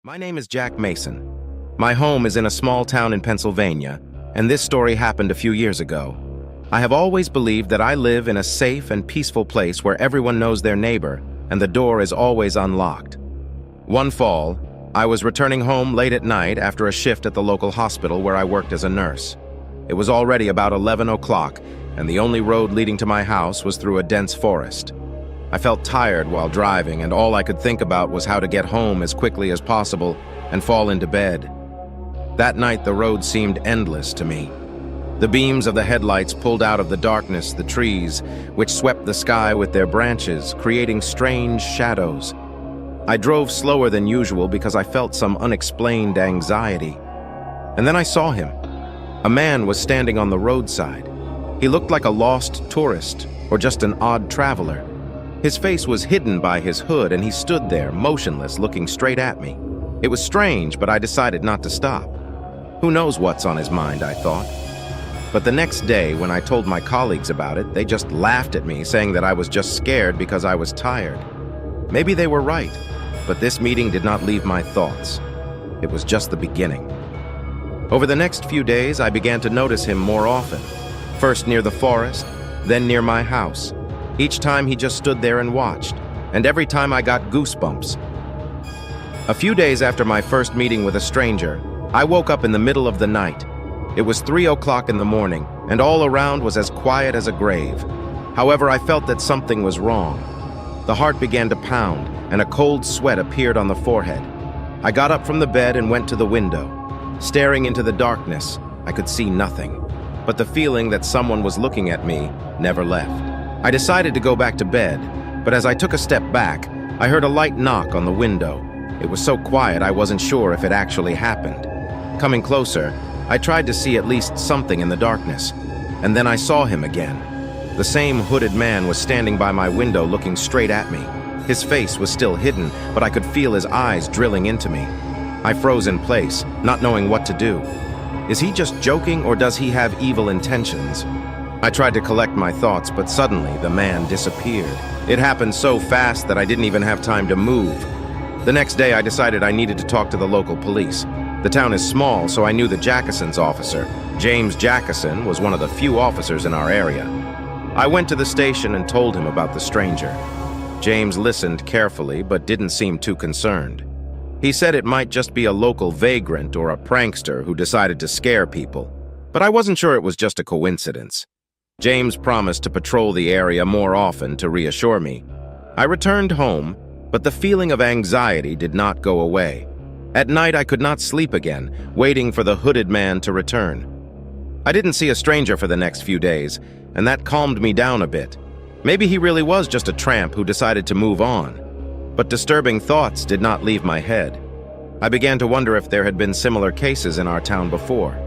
My name is Jack Mason. My home is in a small town in Pennsylvania, and this story happened a few years ago. I have always believed that I live in a safe and peaceful place where everyone knows their neighbor and the door is always unlocked. One fall, I was returning home late at night after a shift at the local hospital where I worked as a nurse. It was already about 11 o'clock, and the only road leading to my house was through a dense forest. I felt tired while driving, and all I could think about was how to get home as quickly as possible and fall into bed. That night, the road seemed endless to me. The beams of the headlights pulled out of the darkness the trees, which swept the sky with their branches, creating strange shadows. I drove slower than usual because I felt some unexplained anxiety. And then I saw him. A man was standing on the roadside. He looked like a lost tourist or just an odd traveler. His face was hidden by his hood, and he stood there, motionless, looking straight at me. It was strange, but I decided not to stop. Who knows what's on his mind, I thought. But the next day, when I told my colleagues about it, they just laughed at me, saying that I was just scared because I was tired. Maybe they were right, but this meeting did not leave my thoughts. It was just the beginning. Over the next few days, I began to notice him more often. First near the forest, then near my house. Each time he just stood there and watched, and every time I got goosebumps. A few days after my first meeting with a stranger, I woke up in the middle of the night. It was 3 o'clock in the morning, and all around was as quiet as a grave. However, I felt that something was wrong. The heart began to pound, and a cold sweat appeared on the forehead. I got up from the bed and went to the window. Staring into the darkness, I could see nothing, but the feeling that someone was looking at me never left. I decided to go back to bed, but as I took a step back, I heard a light knock on the window. It was so quiet I wasn't sure if it actually happened. Coming closer, I tried to see at least something in the darkness, and then I saw him again. The same hooded man was standing by my window looking straight at me. His face was still hidden, but I could feel his eyes drilling into me. I froze in place, not knowing what to do. Is he just joking, or does he have evil intentions? I tried to collect my thoughts, but suddenly the man disappeared. It happened so fast that I didn't even have time to move. The next day, I decided I needed to talk to the local police. The town is small, so I knew the Jackison's officer. James Jackison was one of the few officers in our area. I went to the station and told him about the stranger. James listened carefully, but didn't seem too concerned. He said it might just be a local vagrant or a prankster who decided to scare people, but I wasn't sure it was just a coincidence. James promised to patrol the area more often to reassure me. I returned home, but the feeling of anxiety did not go away. At night, I could not sleep again, waiting for the hooded man to return. I didn't see a stranger for the next few days, and that calmed me down a bit. Maybe he really was just a tramp who decided to move on. But disturbing thoughts did not leave my head. I began to wonder if there had been similar cases in our town before.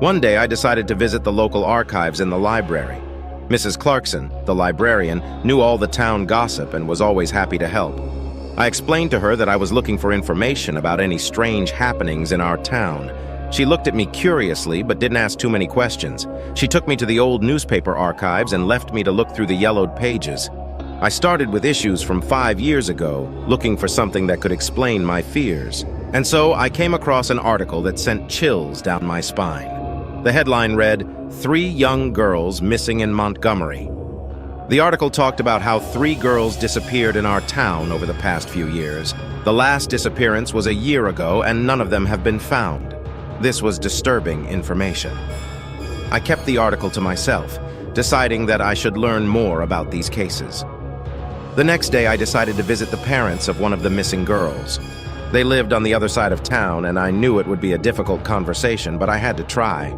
One day, I decided to visit the local archives in the library. Mrs. Clarkson, the librarian, knew all the town gossip and was always happy to help. I explained to her that I was looking for information about any strange happenings in our town. She looked at me curiously, but didn't ask too many questions. She took me to the old newspaper archives and left me to look through the yellowed pages. I started with issues from 5 years ago, looking for something that could explain my fears. And so I came across an article that sent chills down my spine. The headline read, "3 Young Girls Missing in Montgomery." The article talked about how 3 girls disappeared in our town over the past few years. The last disappearance was a year ago, and none of them have been found. This was disturbing information. I kept the article to myself, deciding that I should learn more about these cases. The next day, I decided to visit the parents of one of the missing girls. They lived on the other side of town, and I knew it would be a difficult conversation, but I had to try.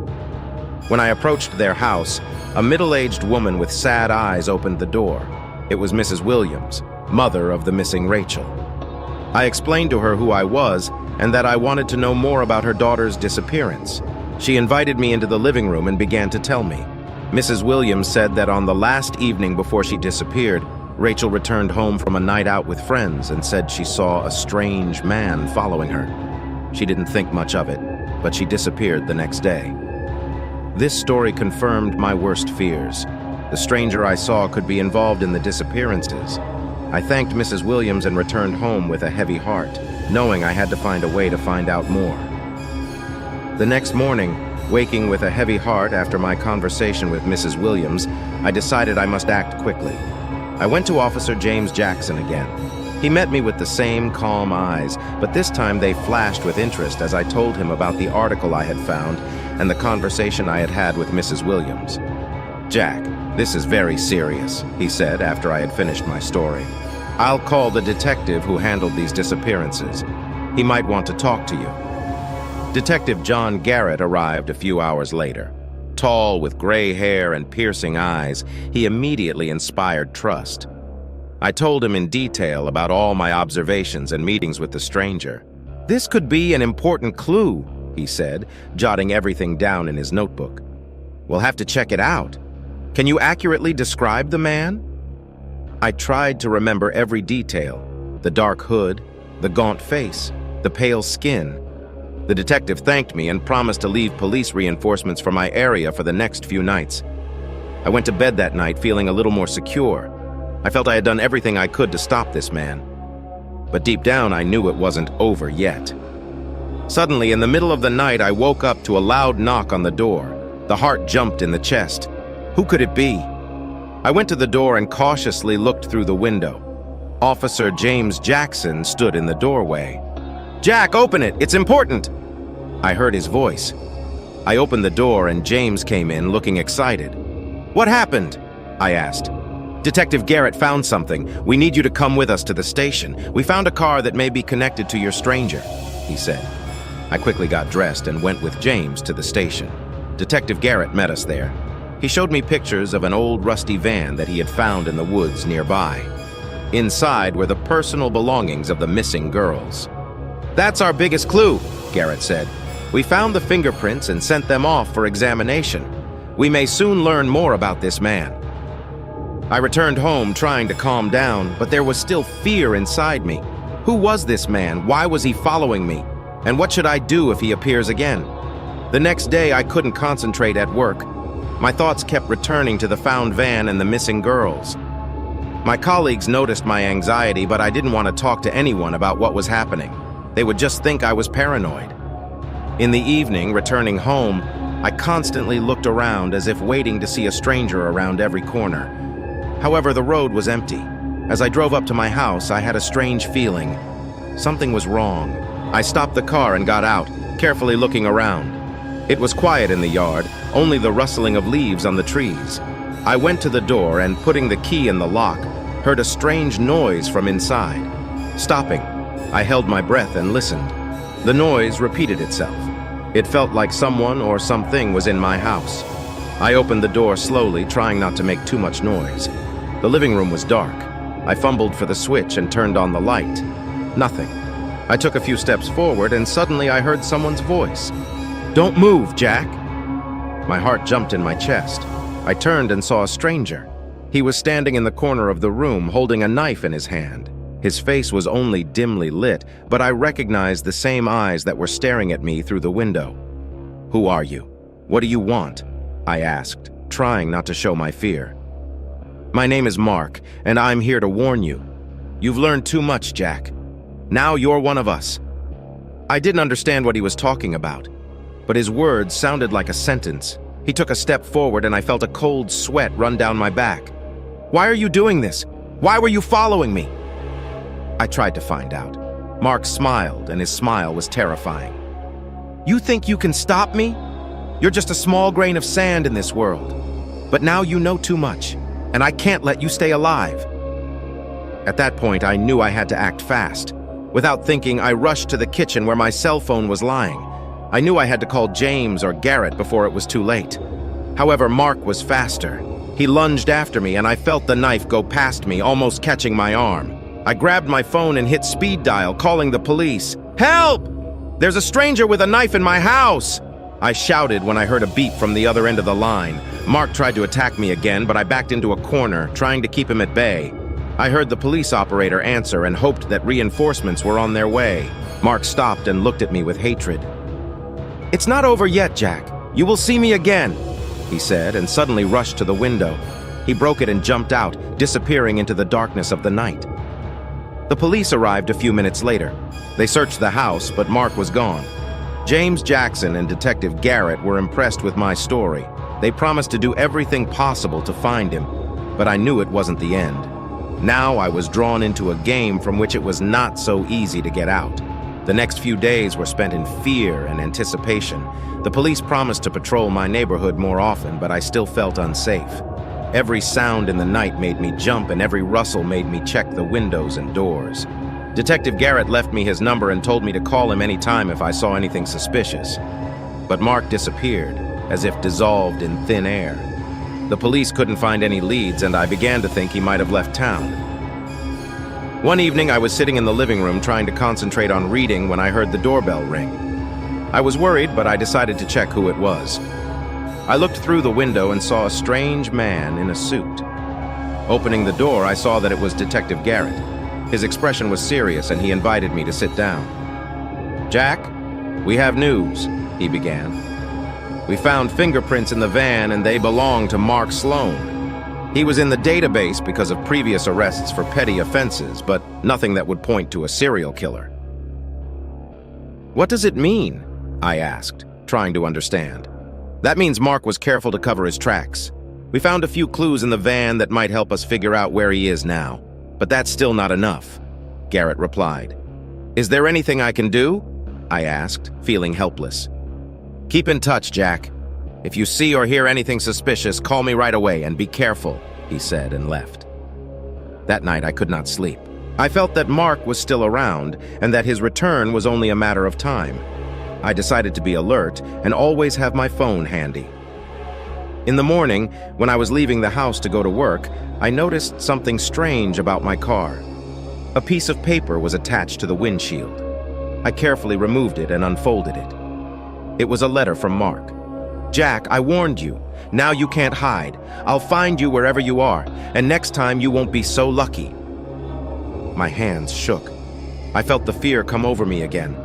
When I approached their house, a middle-aged woman with sad eyes opened the door. It was Mrs. Williams, mother of the missing Rachel. I explained to her who I was and that I wanted to know more about her daughter's disappearance. She invited me into the living room and began to tell me. Mrs. Williams said that on the last evening before she disappeared, Rachel returned home from a night out with friends and said she saw a strange man following her. She didn't think much of it, but she disappeared the next day. This story confirmed my worst fears. The stranger I saw could be involved in the disappearances. I thanked Mrs. Williams and returned home with a heavy heart. knowing I had to find a way to find out more. The next morning, waking with a heavy heart after my conversation with Mrs. Williams, I decided I must act quickly. I went to Officer James Jackson again. He met me with the same calm eyes, but this time they flashed with interest as I told him about the article I had found and the conversation I had had with Mrs. Williams. "Jack, this is very serious," he said after I had finished my story. "I'll call the detective who handled these disappearances. He might want to talk to you." Detective John Garrett arrived a few hours later. Tall, with gray hair and piercing eyes, he immediately inspired trust. I told him in detail about all my observations and meetings with the stranger. "This could be an important clue," he said, jotting everything down in his notebook. "We'll have to check it out. Can you accurately describe the man?" I tried to remember every detail: the dark hood, the gaunt face, the pale skin. The detective thanked me and promised to leave police reinforcements for my area for the next few nights. I went to bed that night feeling a little more secure. I felt I had done everything I could to stop this man. But deep down, I knew it wasn't over yet. Suddenly, in the middle of the night, I woke up to a loud knock on the door. The heart jumped in the chest. Who could it be? I went to the door and cautiously looked through the window. Officer James Jackson stood in the doorway. "Jack, open it! It's important!" I heard his voice. I opened the door and James came in looking excited. "What happened?" I asked. "Detective Garrett found something. We need you to come with us to the station. We found a car that may be connected to your stranger," he said. I quickly got dressed and went with James to the station. Detective Garrett met us there. He showed me pictures of an old rusty van that he had found in the woods nearby. Inside were the personal belongings of the missing girls. "That's our biggest clue," Garrett said. "We found the fingerprints and sent them off for examination. We may soon learn more about this man." I returned home trying to calm down, but there was still fear inside me. Who was this man? Why was he following me? And what should I do if he appears again? The next day, I couldn't concentrate at work. My thoughts kept returning to the found van and the missing girls. My colleagues noticed my anxiety, but I didn't want to talk to anyone about what was happening. They would just think I was paranoid. In the evening, returning home, I constantly looked around as if waiting to see a stranger around every corner. However, the road was empty. As I drove up to my house, I had a strange feeling. Something was wrong. I stopped the car and got out, carefully looking around. It was quiet in the yard, only the rustling of leaves on the trees. I went to the door and, putting the key in the lock, heard a strange noise from inside. Stopping, I held my breath and listened. The noise repeated itself. It felt like someone or something was in my house. I opened the door slowly, trying not to make too much noise. The living room was dark. I fumbled for the switch and turned on the light. Nothing. I took a few steps forward and suddenly I heard someone's voice. "Don't move, Jack." My heart jumped in my chest. I turned and saw a stranger. He was standing in the corner of the room, holding a knife in his hand. His face was only dimly lit, but I recognized the same eyes that were staring at me through the window. "Who are you? What do you want?" I asked, trying not to show my fear. "My name is Mark, and I'm here to warn you. You've learned too much, Jack. Now you're one of us." I didn't understand what he was talking about, but his words sounded like a sentence. He took a step forward and I felt a cold sweat run down my back. "Why are you doing this? Why were you following me?" I tried to find out. Mark smiled, and his smile was terrifying. "You think you can stop me? You're just a small grain of sand in this world. But now you know too much, and I can't let you stay alive." At that point, I knew I had to act fast. Without thinking, I rushed to the kitchen where my cell phone was lying. I knew I had to call James or Garrett before it was too late. However, Mark was faster. He lunged after me, and I felt the knife go past me, almost catching my arm. I grabbed my phone and hit speed dial, calling the police. "Help! There's a stranger with a knife in my house!" I shouted when I heard a beep from the other end of the line. Mark tried to attack me again, but I backed into a corner, trying to keep him at bay. I heard the police operator answer and hoped that reinforcements were on their way. Mark stopped and looked at me with hatred. "It's not over yet, Jack. You will see me again," he said, and suddenly rushed to the window. He broke it and jumped out, disappearing into the darkness of the night. The police arrived a few minutes later. They searched the house, but Mark was gone. James Jackson and Detective Garrett were impressed with my story. They promised to do everything possible to find him, but I knew it wasn't the end. Now I was drawn into a game from which it was not so easy to get out. The next few days were spent in fear and anticipation. The police promised to patrol my neighborhood more often, but I still felt unsafe. Every sound in the night made me jump, and every rustle made me check the windows and doors. Detective Garrett left me his number and told me to call him any time if I saw anything suspicious. But Mark disappeared, as if dissolved in thin air. The police couldn't find any leads, and I began to think he might have left town. One evening, I was sitting in the living room trying to concentrate on reading when I heard the doorbell ring. I was worried, but I decided to check who it was. I looked through the window and saw a strange man in a suit. Opening the door, I saw that it was Detective Garrett. His expression was serious, and he invited me to sit down. "Jack, we have news," he began. "We found fingerprints in the van, and they belong to Mark Sloan. He was in the database because of previous arrests for petty offenses, but nothing that would point to a serial killer." "What does it mean?" I asked, trying to understand. "That means Mark was careful to cover his tracks. We found a few clues in the van that might help us figure out where he is now, but that's still not enough," Garrett replied. "Is there anything I can do?" I asked, feeling helpless. "Keep in touch, Jack. If you see or hear anything suspicious, call me right away and be careful," he said and left. That night I could not sleep. I felt that Mark was still around and that his return was only a matter of time. I decided to be alert and always have my phone handy. In the morning, when I was leaving the house to go to work, I noticed something strange about my car. A piece of paper was attached to the windshield. I carefully removed it and unfolded it. It was a letter from Mark. "Jack, I warned you. Now you can't hide. I'll find you wherever you are, and next time you won't be so lucky." My hands shook. I felt the fear come over me again.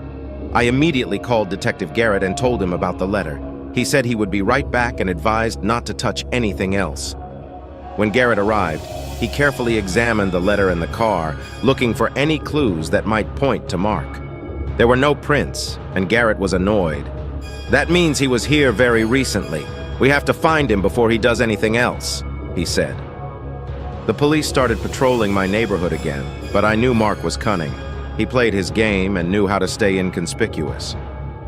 I immediately called Detective Garrett and told him about the letter. He said he would be right back and advised not to touch anything else. When Garrett arrived, he carefully examined the letter in the car, looking for any clues that might point to Mark. There were no prints, and Garrett was annoyed. "That means he was here very recently. We have to find him before he does anything else," he said. The police started patrolling my neighborhood again, but I knew Mark was cunning. He played his game and knew how to stay inconspicuous.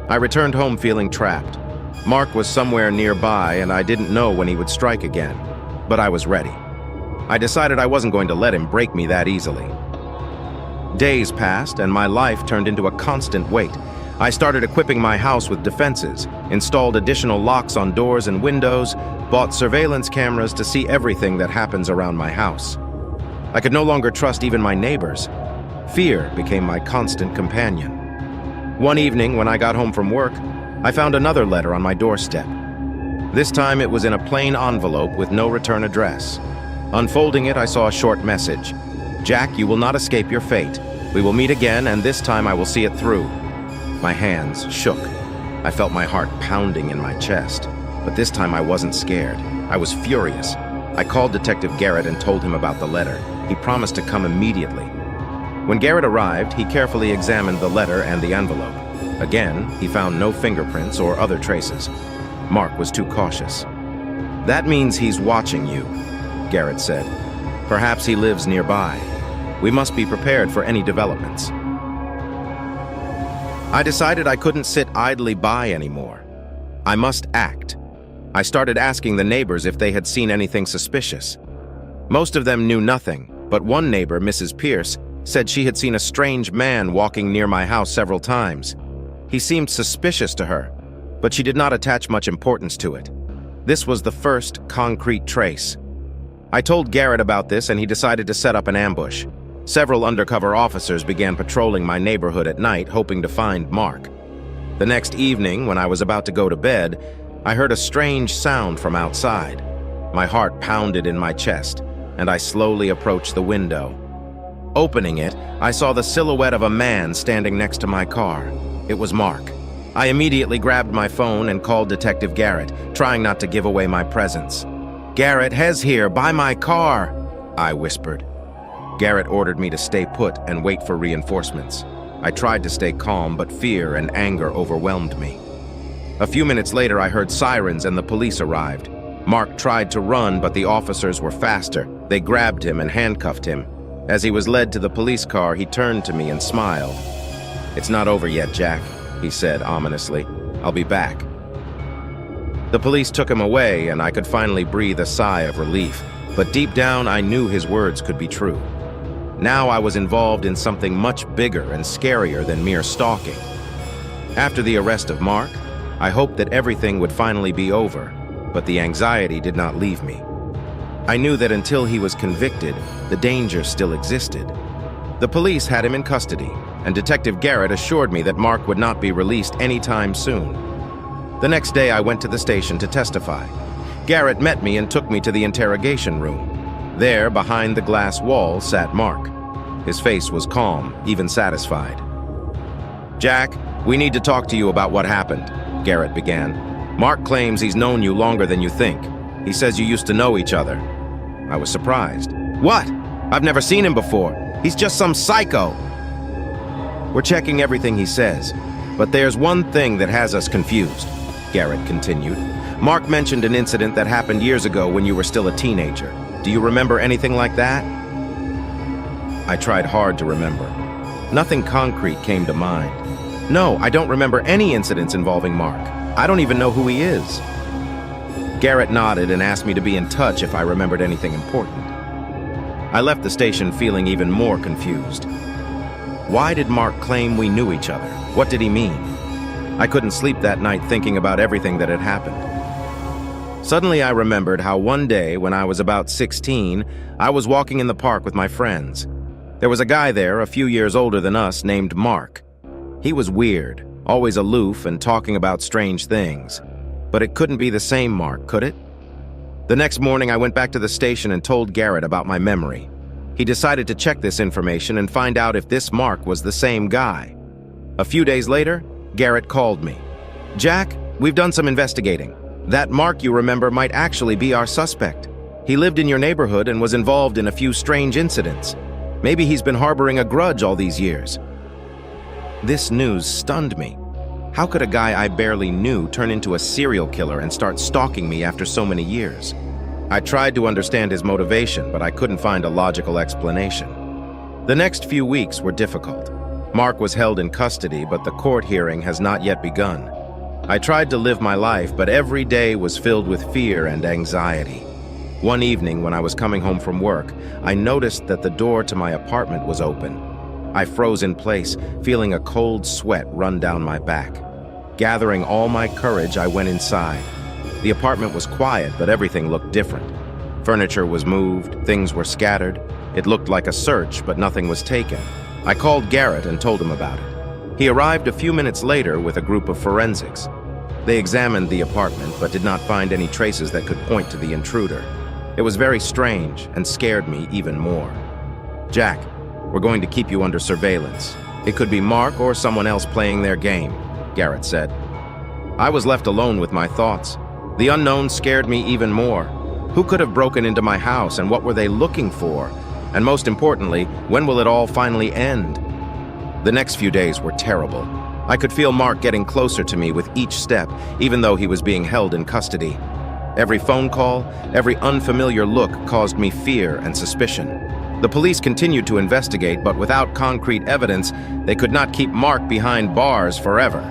I returned home feeling trapped. Mark was somewhere nearby, and I didn't know when he would strike again, but I was ready. I decided I wasn't going to let him break me that easily. Days passed, and my life turned into a constant wait. I started equipping my house with defenses, installed additional locks on doors and windows, bought surveillance cameras to see everything that happens around my house. I could no longer trust even my neighbors. Fear became my constant companion. One evening, when I got home from work, I found another letter on my doorstep. This time it was in a plain envelope with no return address. Unfolding it, I saw a short message. "Jack, you will not escape your fate. We will meet again, and this time I will see it through." My hands shook. I felt my heart pounding in my chest. But this time I wasn't scared. I was furious. I called Detective Garrett and told him about the letter. He promised to come immediately. When Garrett arrived, he carefully examined the letter and the envelope. Again, he found no fingerprints or other traces. Mark was too cautious. "That means he's watching you," Garrett said. "Perhaps he lives nearby. We must be prepared for any developments." I decided I couldn't sit idly by anymore. I must act. I started asking the neighbors if they had seen anything suspicious. Most of them knew nothing, but one neighbor, Mrs. Pierce, said she had seen a strange man walking near my house several times. He seemed suspicious to her, but she did not attach much importance to it. This was the first concrete trace. I told Garrett about this, and he decided to set up an ambush. Several undercover officers began patrolling my neighborhood at night, hoping to find Mark. The next evening, when I was about to go to bed, I heard a strange sound from outside. My heart pounded in my chest, and I slowly approached the window. Opening it, I saw the silhouette of a man standing next to my car. It was Mark. I immediately grabbed my phone and called Detective Garrett, trying not to give away my presence. "Garrett, Hez here, by my car," I whispered. Garrett ordered me to stay put and wait for reinforcements. I tried to stay calm, but fear and anger overwhelmed me. A few minutes later, I heard sirens and the police arrived. Mark tried to run, but the officers were faster. They grabbed him and handcuffed him. As he was led to the police car, he turned to me and smiled. "It's not over yet, Jack," he said ominously. "I'll be back." The police took him away, and I could finally breathe a sigh of relief. But deep down, I knew his words could be true. Now I was involved in something much bigger and scarier than mere stalking. After the arrest of Mark, I hoped that everything would finally be over, but the anxiety did not leave me. I knew that until he was convicted, the danger still existed. The police had him in custody, and Detective Garrett assured me that Mark would not be released anytime soon. The next day, I went to the station to testify. Garrett met me and took me to the interrogation room. There, behind the glass wall, sat Mark. His face was calm, even satisfied. "Jack, we need to talk to you about what happened," Garrett began. "Mark claims he's known you longer than you think. He says you used to know each other." I was surprised. "What? I've never seen him before. He's just some psycho." "We're checking everything he says, but there's one thing that has us confused," Garrett continued. "Mark mentioned an incident that happened years ago when you were still a teenager. Do you remember anything like that?" I tried hard to remember. Nothing concrete came to mind. "No, I don't remember any incidents involving Mark. I don't even know who he is." Garrett nodded and asked me to be in touch if I remembered anything important. I left the station feeling even more confused. Why did Mark claim we knew each other? What did he mean? I couldn't sleep that night thinking about everything that had happened. Suddenly I remembered how one day when I was about 16, I was walking in the park with my friends. There was a guy there a few years older than us named Mark. He was weird, always aloof and talking about strange things. But it couldn't be the same Mark, could it? The next morning I went back to the station and told Garrett about my memory. He decided to check this information and find out if this Mark was the same guy. A few days later, Garrett called me. "Jack, we've done some investigating. That Mark you remember might actually be our suspect. He lived in your neighborhood and was involved in a few strange incidents. Maybe he's been harboring a grudge all these years." This news stunned me. How could a guy I barely knew turn into a serial killer and start stalking me after so many years? I tried to understand his motivation, but I couldn't find a logical explanation. The next few weeks were difficult. Mark was held in custody, but the court hearing has not yet begun. I tried to live my life, but every day was filled with fear and anxiety. One evening, when I was coming home from work, I noticed that the door to my apartment was open. I froze in place, feeling a cold sweat run down my back. Gathering all my courage, I went inside. The apartment was quiet, but everything looked different. Furniture was moved, things were scattered. It looked like a search, but nothing was taken. I called Garrett and told him about it. He arrived a few minutes later with a group of forensics. They examined the apartment, but did not find any traces that could point to the intruder. It was very strange and scared me even more. "Jack, we're going to keep you under surveillance. It could be Mark or someone else playing their game," Garrett said. I was left alone with my thoughts. The unknown scared me even more. Who could have broken into my house, and what were they looking for? And most importantly, when will it all finally end? The next few days were terrible. I could feel Mark getting closer to me with each step, even though he was being held in custody. Every phone call, every unfamiliar look caused me fear and suspicion. The police continued to investigate, but without concrete evidence, they could not keep Mark behind bars forever.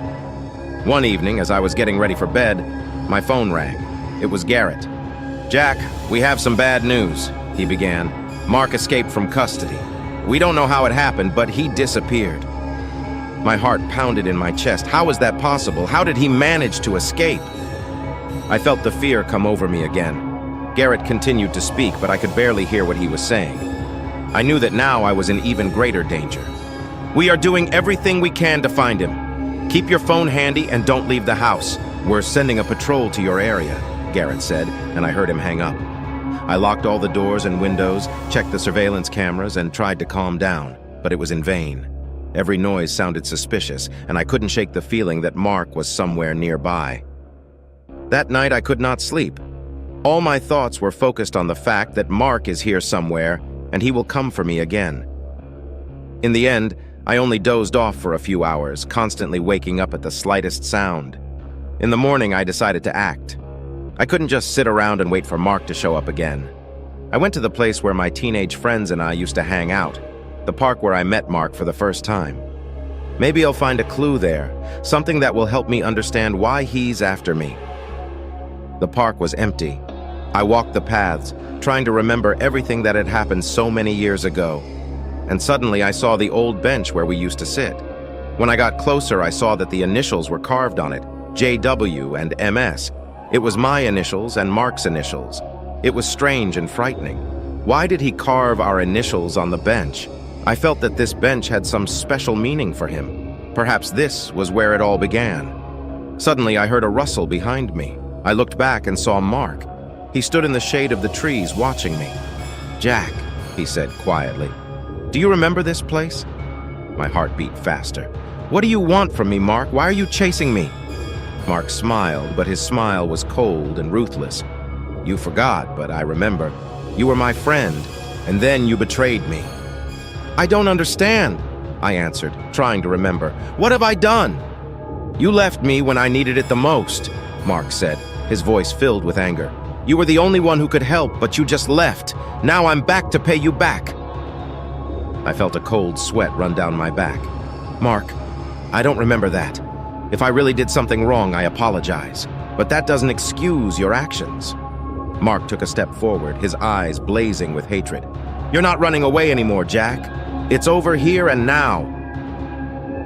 One evening, as I was getting ready for bed, my phone rang. It was Garrett. "Jack, we have some bad news," he began. "Mark escaped from custody. We don't know how it happened, but he disappeared." My heart pounded in my chest. How was that possible? How did he manage to escape? I felt the fear come over me again. Garrett continued to speak, but I could barely hear what he was saying. I knew that now I was in even greater danger. "We are doing everything we can to find him. Keep your phone handy and don't leave the house. We're sending a patrol to your area," Garrett said, and I heard him hang up. I locked all the doors and windows, checked the surveillance cameras, and tried to calm down, but it was in vain. Every noise sounded suspicious, and I couldn't shake the feeling that Mark was somewhere nearby. That night I could not sleep. All my thoughts were focused on the fact that Mark is here somewhere, and he will come for me again. In the end, I only dozed off for a few hours, constantly waking up at the slightest sound. In the morning, I decided to act. I couldn't just sit around and wait for Mark to show up again. I went to the place where my teenage friends and I used to hang out, the park where I met Mark for the first time. Maybe I'll find a clue there, something that will help me understand why he's after me. The park was empty. I walked the paths, trying to remember everything that had happened so many years ago. And suddenly I saw the old bench where we used to sit. When I got closer, I saw that the initials were carved on it, JW and MS. It was my initials and Mark's initials. It was strange and frightening. Why did he carve our initials on the bench? I felt that this bench had some special meaning for him. Perhaps this was where it all began. Suddenly, I heard a rustle behind me. I looked back and saw Mark. He stood in the shade of the trees watching me. "Jack," he said quietly, "do you remember this place?" My heart beat faster. "What do you want from me, Mark? Why are you chasing me?" Mark smiled, but his smile was cold and ruthless. "You forgot, but I remember. You were my friend, and then you betrayed me." "I don't understand," I answered, trying to remember. "What have I done?" "You left me when I needed it the most," Mark said, his voice filled with anger. "You were the only one who could help, but you just left. Now I'm back to pay you back." I felt a cold sweat run down my back. "Mark, I don't remember that. If I really did something wrong, I apologize. But that doesn't excuse your actions." Mark took a step forward, his eyes blazing with hatred. "You're not running away anymore, Jack. It's over here and now."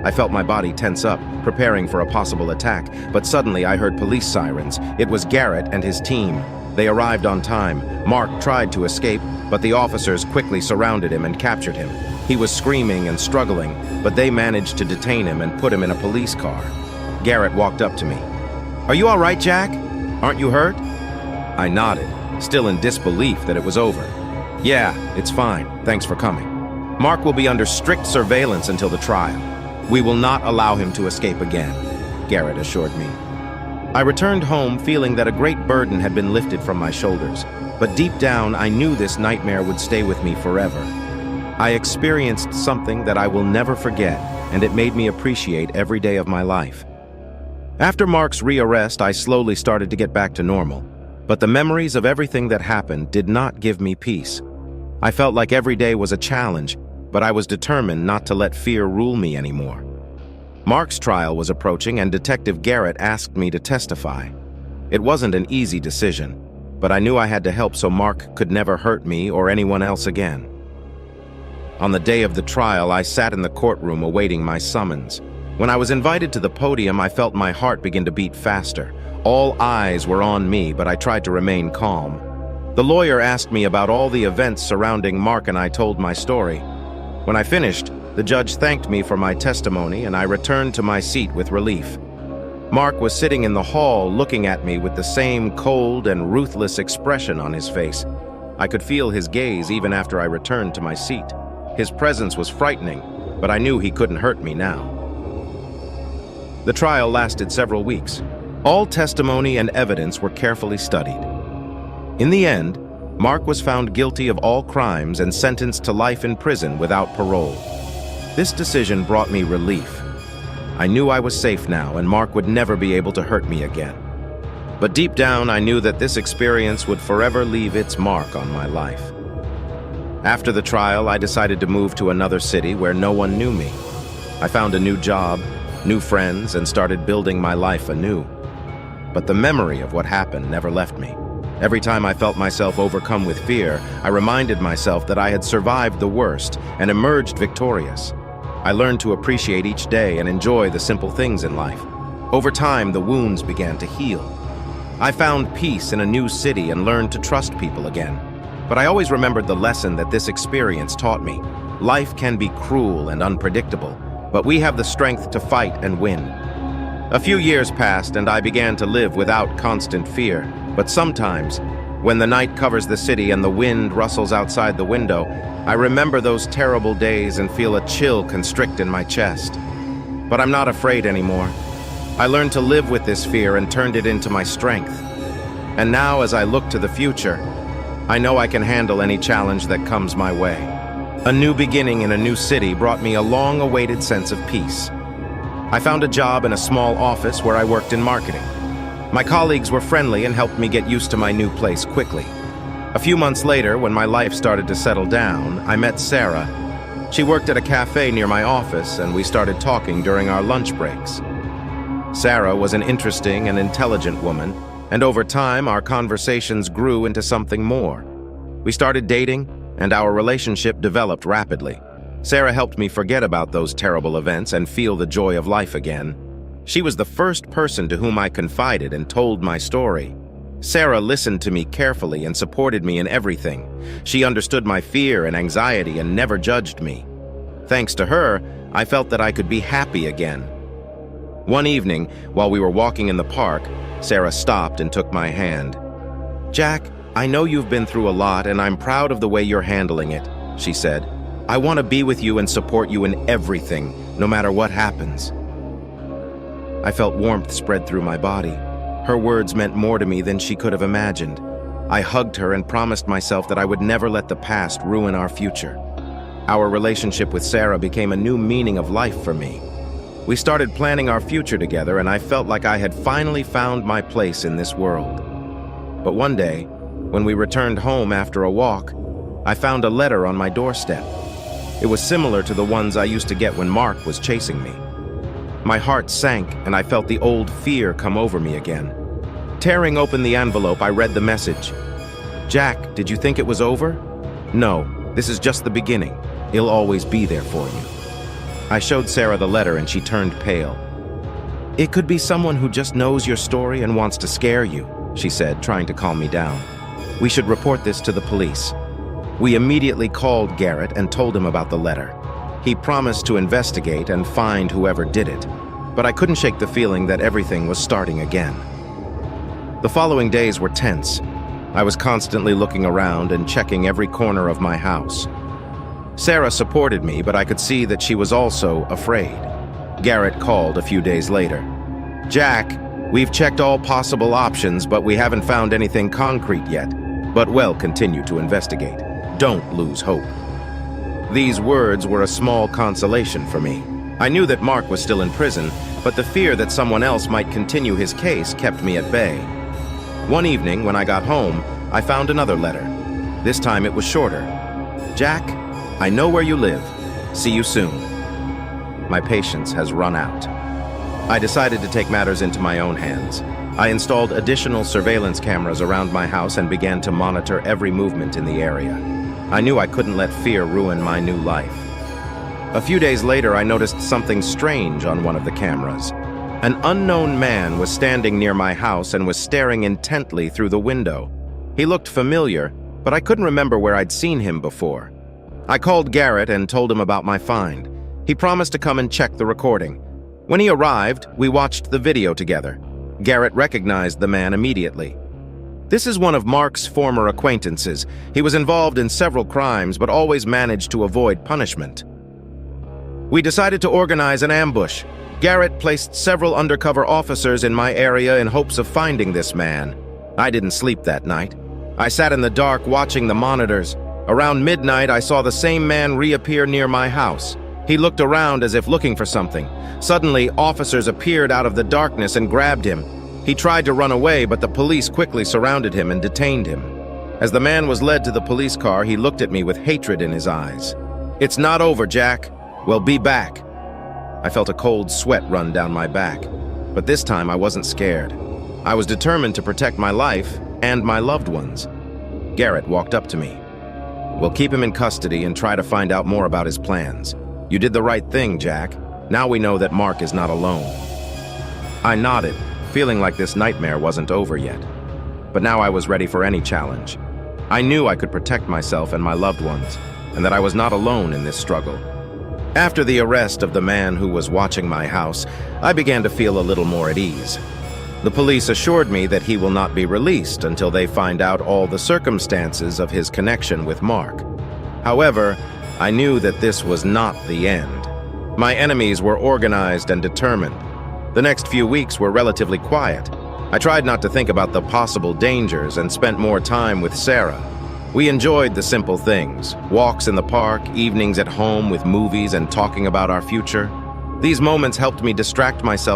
I felt my body tense up, preparing for a possible attack, but suddenly I heard police sirens. It was Garrett and his team. They arrived on time. Mark tried to escape, but the officers quickly surrounded him and captured him. He was screaming and struggling, but they managed to detain him and put him in a police car. Garrett walked up to me. "Are you all right, Jack? Aren't you hurt?" I nodded, still in disbelief that it was over. "Yeah, it's fine. Thanks for coming. Mark will be under strict surveillance until the trial. We will not allow him to escape again," Garrett assured me. I returned home feeling that a great burden had been lifted from my shoulders, but deep down I knew this nightmare would stay with me forever. I experienced something that I will never forget, and it made me appreciate every day of my life. After Mark's rearrest, I slowly started to get back to normal, but the memories of everything that happened did not give me peace. I felt like every day was a challenge, but I was determined not to let fear rule me anymore. Mark's trial was approaching, and Detective Garrett asked me to testify. It wasn't an easy decision, but I knew I had to help so Mark could never hurt me or anyone else again. On the day of the trial, I sat in the courtroom awaiting my summons. When I was invited to the podium, I felt my heart begin to beat faster. All eyes were on me, but I tried to remain calm. The lawyer asked me about all the events surrounding Mark, and I told my story. When I finished, the judge thanked me for my testimony, and I returned to my seat with relief. Mark was sitting in the hall looking at me with the same cold and ruthless expression on his face. I could feel his gaze even after I returned to my seat. His presence was frightening, but I knew he couldn't hurt me now. The trial lasted several weeks. All testimony and evidence were carefully studied. In the end, Mark was found guilty of all crimes and sentenced to life in prison without parole. This decision brought me relief. I knew I was safe now, and Mark would never be able to hurt me again. But deep down, I knew that this experience would forever leave its mark on my life. After the trial, I decided to move to another city where no one knew me. I found a new job, new friends, and started building my life anew. But the memory of what happened never left me. Every time I felt myself overcome with fear, I reminded myself that I had survived the worst and emerged victorious. I learned to appreciate each day and enjoy the simple things in life. Over time, the wounds began to heal. I found peace in a new city and learned to trust people again. But I always remembered the lesson that this experience taught me. Life can be cruel and unpredictable, but we have the strength to fight and win. A few years passed, and I began to live without constant fear. But sometimes, when the night covers the city and the wind rustles outside the window, I remember those terrible days and feel a chill constrict in my chest. But I'm not afraid anymore. I learned to live with this fear and turned it into my strength. And now, as I look to the future, I know I can handle any challenge that comes my way. A new beginning in a new city brought me a long-awaited sense of peace. I found a job in a small office where I worked in marketing. My colleagues were friendly and helped me get used to my new place quickly. A few months later, when my life started to settle down, I met Sarah. She worked at a cafe near my office, and we started talking during our lunch breaks. Sarah was an interesting and intelligent woman, and over time, our conversations grew into something more. We started dating, and our relationship developed rapidly. Sarah helped me forget about those terrible events and feel the joy of life again. She was the first person to whom I confided and told my story. Sarah listened to me carefully and supported me in everything. She understood my fear and anxiety and never judged me. Thanks to her, I felt that I could be happy again. One evening, while we were walking in the park, Sarah stopped and took my hand. "Jack, I know you've been through a lot, and I'm proud of the way you're handling it," she said. "I want to be with you and support you in everything, no matter what happens." I felt warmth spread through my body. Her words meant more to me than she could have imagined. I hugged her and promised myself that I would never let the past ruin our future. Our relationship with Sarah became a new meaning of life for me. We started planning our future together, and I felt like I had finally found my place in this world. But one day, when we returned home after a walk, I found a letter on my doorstep. It was similar to the ones I used to get when Mark was chasing me. My heart sank, and I felt the old fear come over me again. Tearing open the envelope, I read the message. "Jack, did you think it was over? No, this is just the beginning. It'll always be there for you." I showed Sarah the letter, and she turned pale. "It could be someone who just knows your story and wants to scare you," she said, trying to calm me down. "We should report this to the police." We immediately called Garrett and told him about the letter. He promised to investigate and find whoever did it, but I couldn't shake the feeling that everything was starting again. The following days were tense. I was constantly looking around and checking every corner of my house. Sarah supported me, but I could see that she was also afraid. Garrett called a few days later. "Jack, we've checked all possible options, but we haven't found anything concrete yet. But we'll continue to investigate. Don't lose hope." These words were a small consolation for me. I knew that Mark was still in prison, but the fear that someone else might continue his case kept me at bay. One evening, when I got home, I found another letter. This time it was shorter. "Jack, I know where you live. See you soon." My patience has run out. I decided to take matters into my own hands. I installed additional surveillance cameras around my house and began to monitor every movement in the area. I knew I couldn't let fear ruin my new life. A few days later, I noticed something strange on one of the cameras. An unknown man was standing near my house and was staring intently through the window. He looked familiar, but I couldn't remember where I'd seen him before. I called Garrett and told him about my find. He promised to come and check the recording. When he arrived, we watched the video together. Garrett recognized the man immediately. This is one of Mark's former acquaintances. He was involved in several crimes, but always managed to avoid punishment. We decided to organize an ambush. Garrett placed several undercover officers in my area in hopes of finding this man. I didn't sleep that night. I sat in the dark watching the monitors. Around midnight, I saw the same man reappear near my house. He looked around as if looking for something. Suddenly, officers appeared out of the darkness and grabbed him. He tried to run away, but the police quickly surrounded him and detained him. As the man was led to the police car, he looked at me with hatred in his eyes. "It's not over, Jack. We'll be back." I felt a cold sweat run down my back, but this time I wasn't scared. I was determined to protect my life and my loved ones. Garrett walked up to me. "We'll keep him in custody and try to find out more about his plans. You did the right thing, Jack. Now we know that Mark is not alone." I nodded, feeling like this nightmare wasn't over yet. But now I was ready for any challenge. I knew I could protect myself and my loved ones, and that I was not alone in this struggle. After the arrest of the man who was watching my house, I began to feel a little more at ease. The police assured me that he will not be released until they find out all the circumstances of his connection with Mark. However, I knew that this was not the end. My enemies were organized and determined. The next few weeks were relatively quiet. I tried not to think about the possible dangers and spent more time with Sarah. We enjoyed the simple things, walks in the park, evenings at home with movies and talking about our future. These moments helped me distract myself